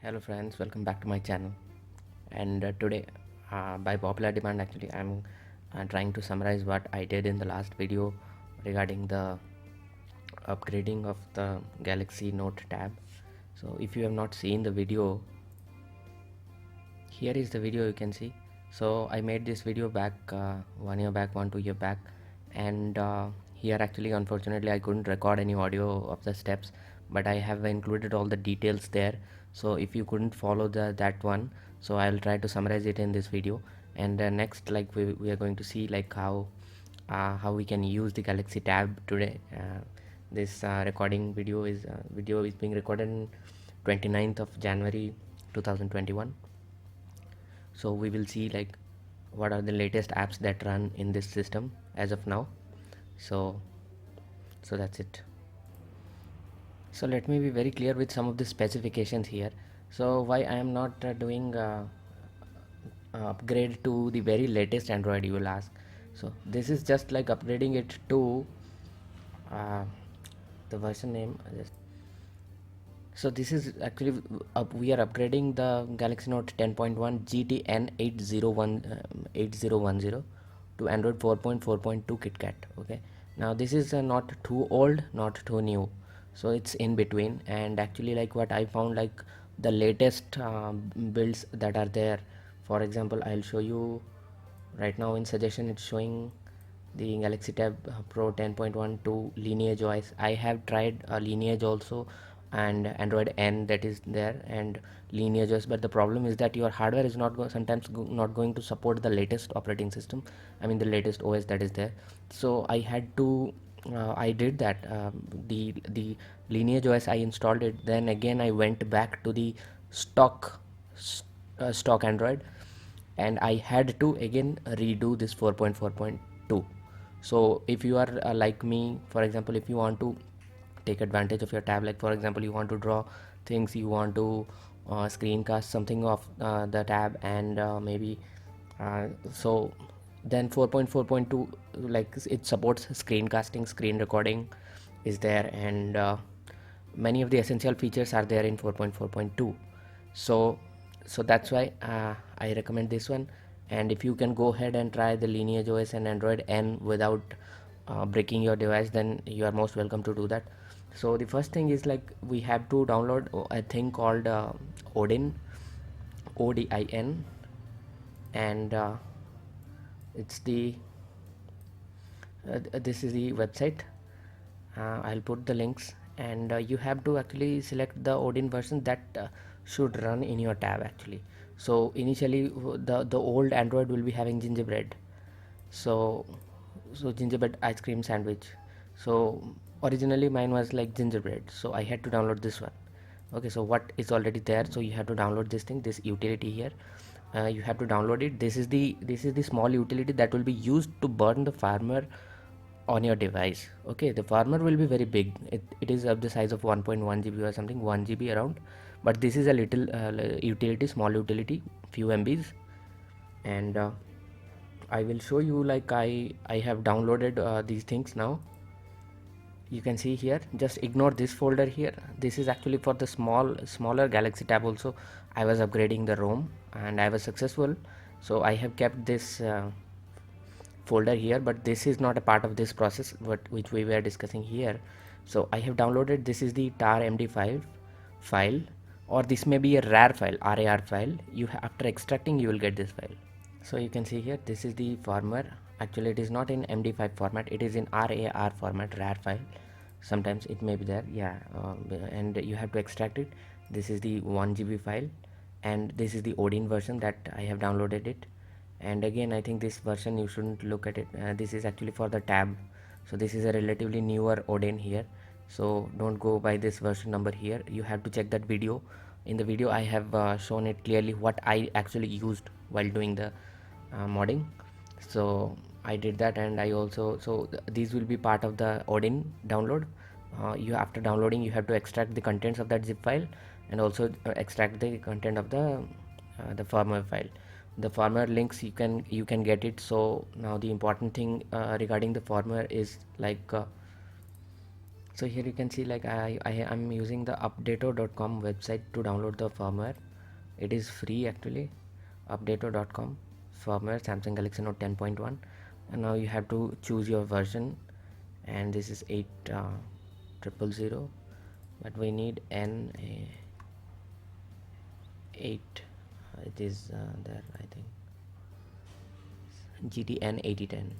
Hello friends, welcome back to my channel. And today, by popular demand, actually, I'm trying to summarize what I did in the last video regarding the upgrading of the Galaxy Note tab. So if you have not seen the video, here is the video you can see. So I made this video back 1 year back, 2 year back, and here actually unfortunately I couldn't record any audio of the steps, but I have included all the details there. So if you couldn't follow that one, so I'll try to summarize it in this video. And next, like we are going to see like how we can use the Galaxy tab today. This recording video is being recorded on 29th of January 2021. So we will see like what are the latest apps that run in this system as of now. So that's it. So let me be very clear with some of the specifications here. So why I am not doing upgrade to the very latest Android, you will ask. So this is just like upgrading it to uh, the version name. So this is actually we are upgrading the Galaxy Note 10.1 GTN 8010 to Android 4.4.2 KitKat. Okay, now this is not too old, not too new, so it's in between. And actually, like what I found, like the latest builds that are there. For example, I'll show you right now in suggestion. It's showing the Galaxy Tab Pro 10.1 to Lineage OS. I have tried Lineage also, and Android N that is there, and Lineage OS, but the problem is that your hardware is not not going to support the latest operating system, I mean the latest OS that is there. So I had to I did that, the Lineage OS, I installed it, then again I went back to the stock Android, and I had to again redo this 4.4.2. So if you are like me, for example, if you want to take advantage of your tab, like for example you want to draw things, you want to screencast something of the tab, and maybe so then 4.4.2, like it supports screencasting, screen recording is there, and many of the essential features are there in 4.4.2. So that's why I recommend this one. And if you can go ahead and try the Lineage OS and Android N without breaking your device, then you are most welcome to do that. So the first thing is like we have to download a thing called ODIN, ODIN, and it's the this is the website. I'll put the links, and you have to actually select the ODIN version that should run in your tab actually. So initially the old Android will be having gingerbread, so gingerbread ice cream sandwich. So originally mine was like gingerbread, so I had to download this one. Okay, so what is already there, so you have to download this thing, this utility here. You have to download it. This is the small utility that will be used to burn the firmware on your device. Okay, the firmware will be very big. It is of the size of 1.1 GB or something, 1 GB around, but this is a little utility, small utility, few MBs. And I will show you, like I have downloaded these things now. You can see here, just ignore this folder here. This is actually for the smaller Galaxy tab also. I was upgrading the ROM and I was successful, so I have kept this folder here, but this is not a part of this process which we were discussing here. So I have downloaded, this is the tar md5 file, or this may be a rar file, rar file. After extracting you will get this file. So you can see here, this is the firmware. Actually it is not in md5 format, it is in rar format, rar file. Sometimes it may be there, yeah, and you have to extract it. This is the 1 GB file, and this is the ODIN version that I have downloaded it. And again, I think this version you shouldn't look at it. This is actually for the tab, so this is a relatively newer ODIN here, so don't go by this version number here. You have to check that video. In the video I have shown it clearly what I actually used while doing the modding. So I did that, and I also, these will be part of the ODIN download. You, after downloading, you have to extract the contents of that zip file, and also extract the content of the firmware file. The firmware links you can get it. So now the important thing regarding the firmware is like So here you can see, like, I'm using the updato.com website to download the firmware. It is free actually. Updato.com firmware Samsung Galaxy Note 10.1, and now you have to choose your version, and this is 8000, but we need N8. It is there, I think, GTN 8010.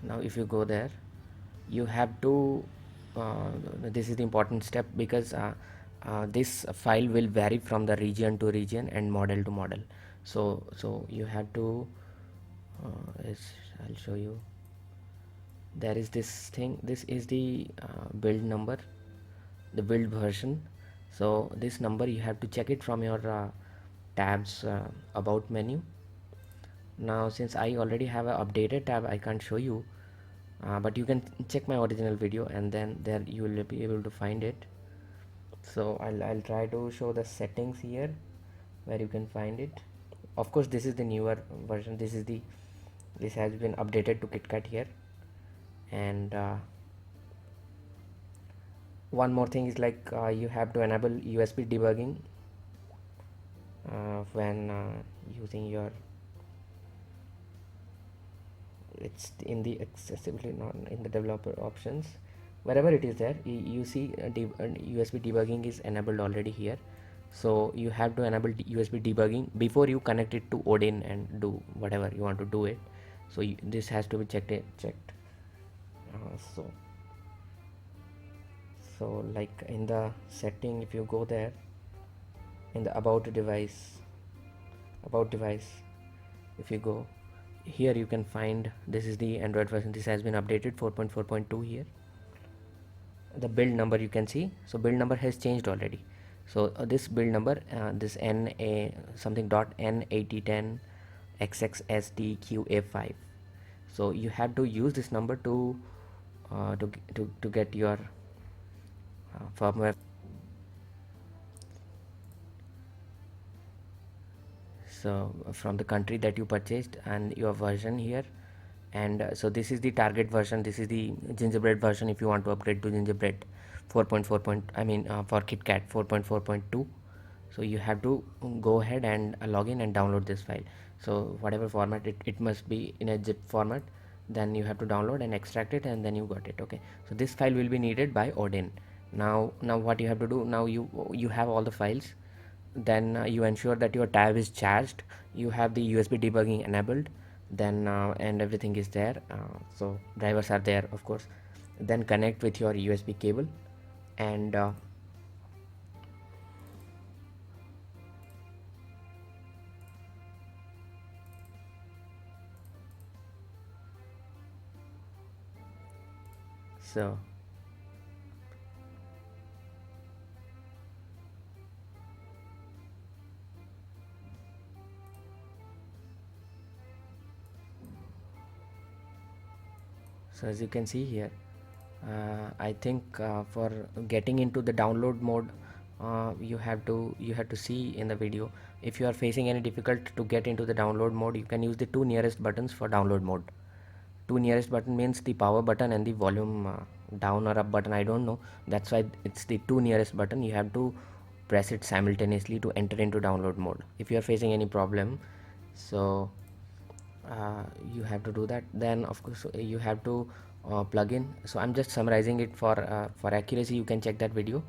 Now if you go there, you have to this is the important step, because this file will vary from the region to region and model to model. So you have to I'll show you. There is this thing, this is the build number, the build version. So this number you have to check it from your tabs about menu. Now since I already have an updated tab, I can't show you, but you can check my original video, and then there you will be able to find it. So I'll try to show the settings here where you can find it. Of course this is the newer version, this has been updated to KitKat here. And one more thing is, like, you have to enable USB debugging when using your, it's in the accessibility, not in the developer options, wherever it is there, you see USB debugging is enabled already here. So you have to enable USB debugging before you connect it to ODIN and do whatever you want to do it. So this has to be checked. So like in the setting, if you go there in the about device, if you go here, you can find, this is the Android version, this has been updated 4.4.2 here. The build number you can see, so build number has changed already. So this build number, this NA something dot N8010 XXSDQA5. So you have to use this number to get your firmware. So from the country that you purchased and your version here, and so this is the target version, this is the gingerbread version. If you want to upgrade to gingerbread 4.4 for KitKat 4.4.2, so you have to go ahead and log in and download this file. So whatever format, it must be in a zip format, then you have to download and extract it, and then you got it. Okay, so this file will be needed by ODIN. Now what you have to do, now you have all the files, then you ensure that your tab is charged, you have the USB debugging enabled, then and everything is there, so drivers are there, of course. Then connect with your USB cable, and so as you can see here, I think for getting into the download mode, you have to see in the video. If you are facing any difficult to get into the download mode, you can use the two nearest buttons for download mode. Two nearest button means the power button and the volume down or up button, I don't know, that's why it's the two nearest button. You have to press it simultaneously to enter into download mode if you are facing any problem. So you have to do that. Then of course you have to plug in. So I'm just summarizing it for accuracy. You can check that video.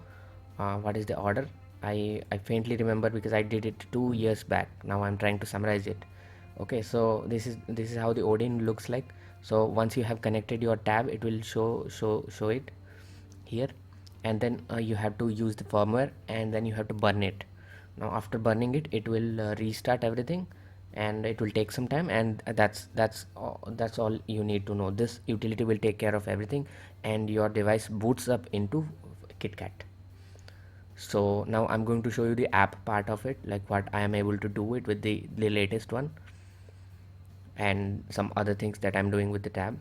What is the order? I faintly remember because I did it 2 years back. Now I'm trying to summarize it. Okay, so this is how the ODIN looks like. So once you have connected your tab, it will show it here, and then you have to use the firmware, and then you have to burn it. Now after burning it, it will restart everything, and it will take some time, and that's all you need to know. This utility will take care of everything, and your device boots up into KitKat. So now I'm going to show you the app part of it, like what I am able to do it with the latest one, and some other things that I'm doing with the tab.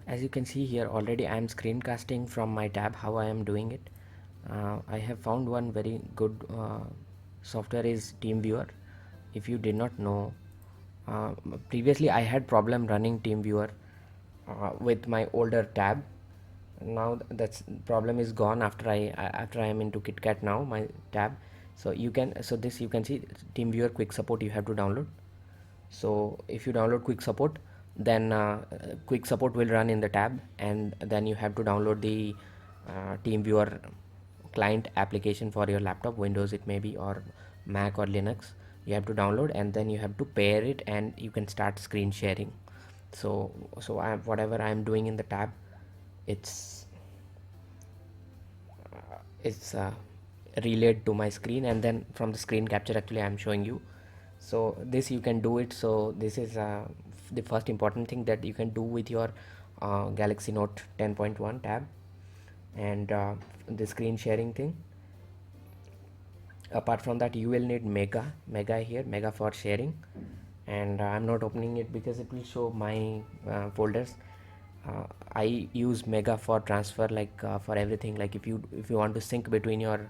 As you can see here, already I am screencasting from my tab how I am doing it. I have found one very good software is TeamViewer. if you did not know, previously I had problem running TeamViewer with my older tab. Now that's problem is gone after I am into KitKat now, my tab. So you can, so this you can see TeamViewer quick support you have to download. So if you download quick support, then quick support will run in the tab, and then you have to download the TeamViewer client application for your laptop, Windows it may be, or Mac or Linux. You have to download, and then you have to pair it, and you can start screen sharing. So whatever I am doing in the tab, it's it's relayed to my screen, and then from the screen capture actually I'm showing you. So this you can do it. So this is the first important thing that you can do with your Galaxy Note 10.1 tab, and the screen sharing thing. Apart from that, you will need mega here, mega for sharing, and I'm not opening it because it will show my folders. I use mega for transfer, like for everything, like if you want to sync between your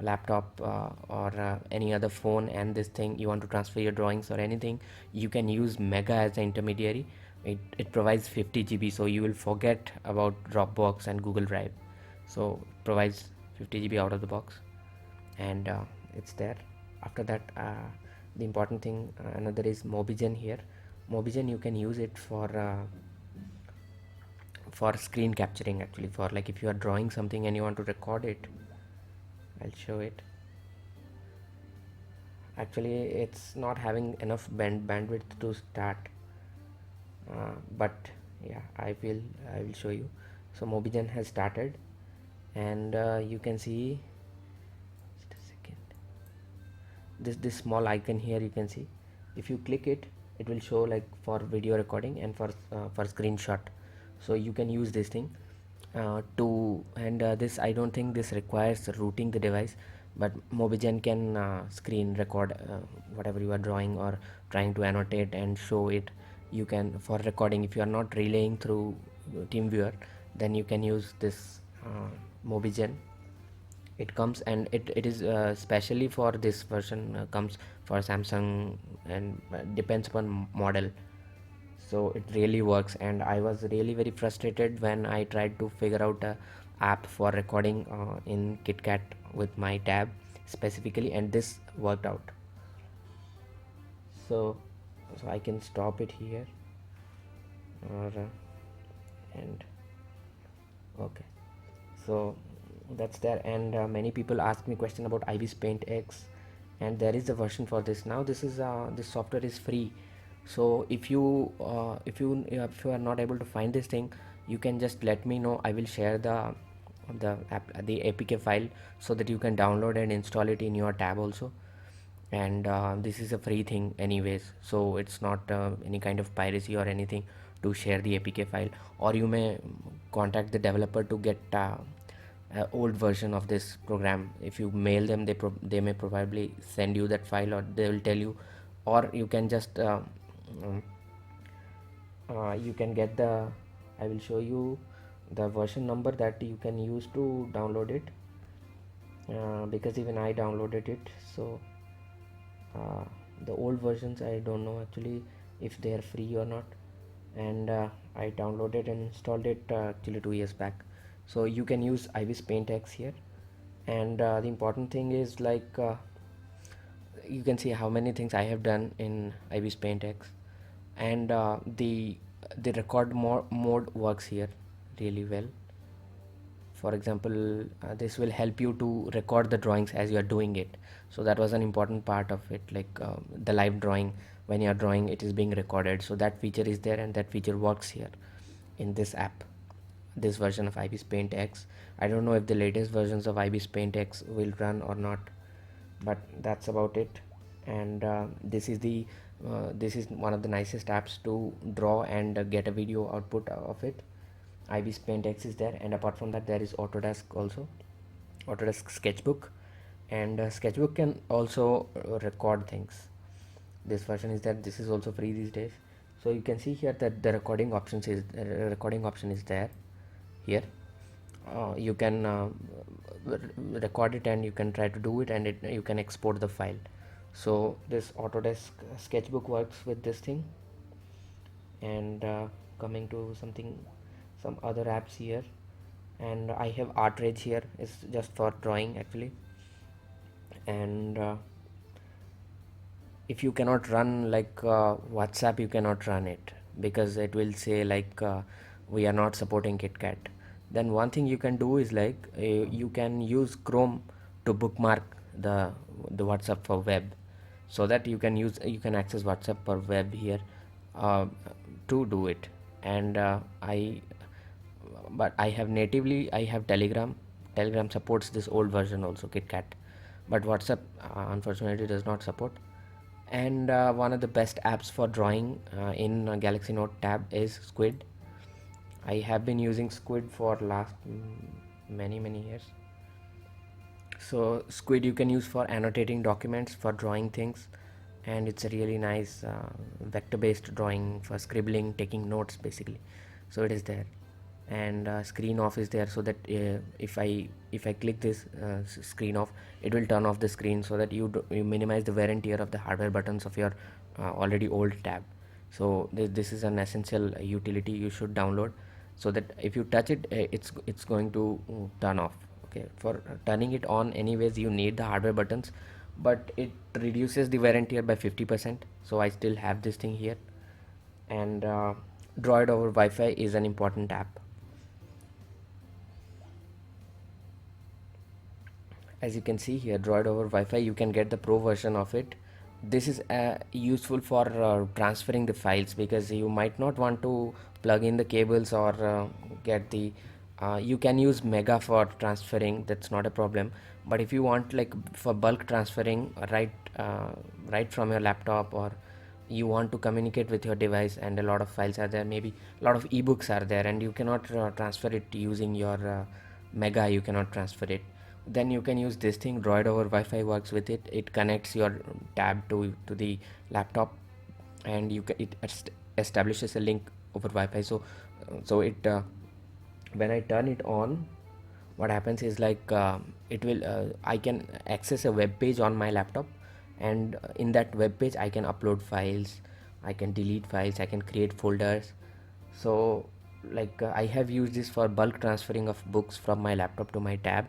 laptop or any other phone and this thing, you want to transfer your drawings or anything, you can use mega as the intermediary. It provides 50 GB, so you will forget about Dropbox and Google Drive. So it provides 50 GB out of the box, and it's there. After that, the important thing, another is Mobigen here. Mobigen, you can use it for screen capturing, actually, for like if you are drawing something and you want to record it. I'll show it. Actually it's not having enough bandwidth to start, but yeah, I will show you. So Mobigen has started, and you can see, just a second, this small icon here, you can see. If you click it, it will show like for video recording and for screenshot. So you can use this thing to, and this, I don't think this requires rooting the device, but Mobigen can screen record whatever you are drawing or trying to annotate and show it. You can, for recording, if you are not relaying through TeamViewer, then you can use this Mobigen. It comes, and it is specially for this version, comes for Samsung, and depends upon model. So it really works, and I was really very frustrated when I tried to figure out a app for recording in KitKat with my tab specifically, and this worked out. So I can stop it here, or and okay, so that's there. And many people ask me question about IBIS Paint X, and there is a version for this now. This software is free. So if you are not able to find this thing, you can just let me know. I will share the APK file so that you can download and install it in your tab also. And this is a free thing anyways, so it's not any kind of piracy or anything to share the APK file. Or you may contact the developer to get old version of this program. If you mail them, they may probably send you that file, or they will tell you. Or you can just you can get the, I will show you the version number that you can use to download it, because even I downloaded it. So the old versions, I don't know actually if they are free or not, and I downloaded and installed it actually 2 years back. So you can use IBIS Paint X here. And the important thing is, like you can see how many things I have done in IBIS Paint X, and the record mode works here really well. For example, this will help you to record the drawings as you are doing it. So that was an important part of it, like the live drawing, when you are drawing, it is being recorded. So that feature is there, and that feature works here in this app, this version of IBIS Paint X. I don't know if the latest versions of IBIS Paint X will run or not, but that's about it. And this is one of the nicest apps to draw and get a video output of it. IBIS Paint X is there, and apart from that, there is Autodesk also, Autodesk Sketchbook, and Sketchbook can also record things. This version is there. This is also free these days. So you can see here that the recording option is there. Here you can record it, and you can try to do it, and you can export the file. So this Autodesk sketchbook works with this thing. And coming to some other apps here, and I have Artrage here, is just for drawing actually. And if you cannot run like WhatsApp, you cannot run it because it will say like we are not supporting KitKat. Then one thing you can do is like you can use Chrome to bookmark the WhatsApp for web, so that you can access WhatsApp for web here uh, to do it. And I have Telegram. Telegram supports this old version also, KitKat, but WhatsApp unfortunately does not support. And one of the best apps for drawing in Galaxy Note tab is Squid. I have been using Squid for last many years. So Squid you can use for annotating documents, for drawing things, and it's a really nice vector based drawing for scribbling, taking notes basically. So it is there. And screen off is there, so that if I click this screen off, it will turn off the screen, so that you minimize the wear and tear of the hardware buttons of your already old tab. So this is an essential utility you should download, so that if you touch it, it's going to turn off. Okay, for turning it on anyways you need the hardware buttons, but it reduces the wear and tear by 50%. So I still have this thing here. And Droid over Wi-Fi is an important app. As you can see here, Droid over Wi-Fi, you can get the pro version of it. This is useful for transferring the files, because you might not want to plug in the cables or get the you can use Mega for transferring, that's not a problem. But if you want like for bulk transferring, right from your laptop, or you want to communicate with your device and a lot of files are there, maybe a lot of ebooks are there, and you cannot transfer it using your Mega, you cannot transfer it, then you can use this thing. Droid over Wi-Fi works with it. It connects your tab to the laptop, and establishes a link over Wi-Fi. So it when I turn it on, what happens is like it will I can access a web page on my laptop, and in that web page I can upload files, I can delete files, I can create folders. So like I have used this for bulk transferring of books from my laptop to my tab.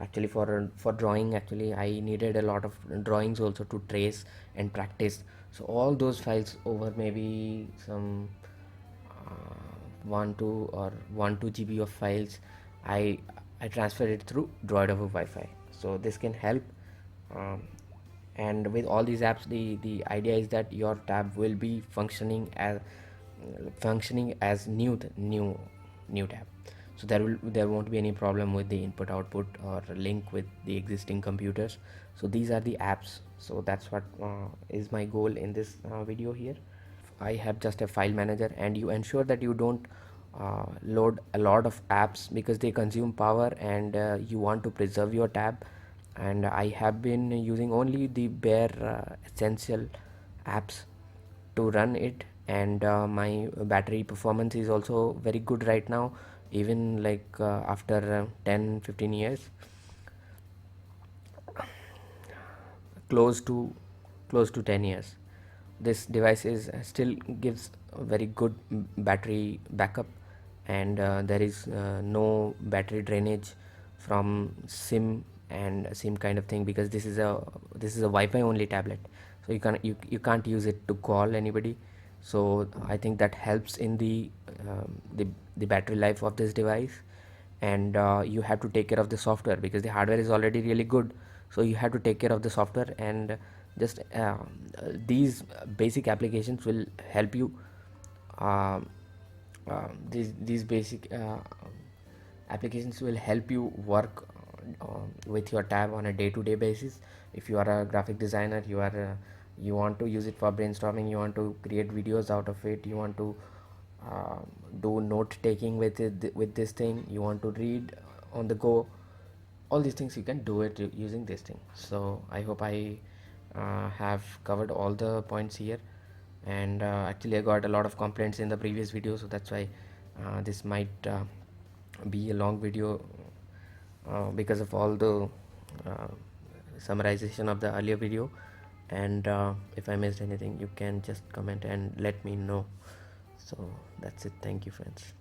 Actually for drawing, actually I needed a lot of drawings also to trace and practice. So all those files over maybe some 1 2 GB of files, I I transfer it through Droid over Wi-Fi. So this can help. um, and with all these apps, the idea is that your tab will be functioning as new tab. So there won't be any problem with the input output or link with the existing computers. So these are the apps. So that's what is my goal in this video here. I have just a file manager, and you ensure that you don't load a lot of apps, because they consume power, and you want to preserve your tab. And I have been using only the bare essential apps to run it. And my battery performance is also very good right now, even like after 10-15 years, close to close to 10 years. This device is still gives a very good battery backup. And there is no battery drainage from sim kind of thing, because this is a Wi-Fi only tablet. So you can't use it to call anybody. So I think that helps in the battery life of this device. And you have to take care of the software, because the hardware is already really good. So you have to take care of the software, and just these basic applications will help you. These basic applications will help you work with your tab on a day-to-day basis. If you are a graphic designer, you want to use it for brainstorming, you want to create videos out of it, you want to uh, do note taking with it, with this thing, you want to read on the go, all these things you can do it using this thing. So I hope I have covered all the points here. And actually I got a lot of complaints in the previous video, so that's why this might be a long video, because of all the uh, summarization of the earlier video. and if I missed anything, you can just comment and let me know. So that's it. Thank you, friends.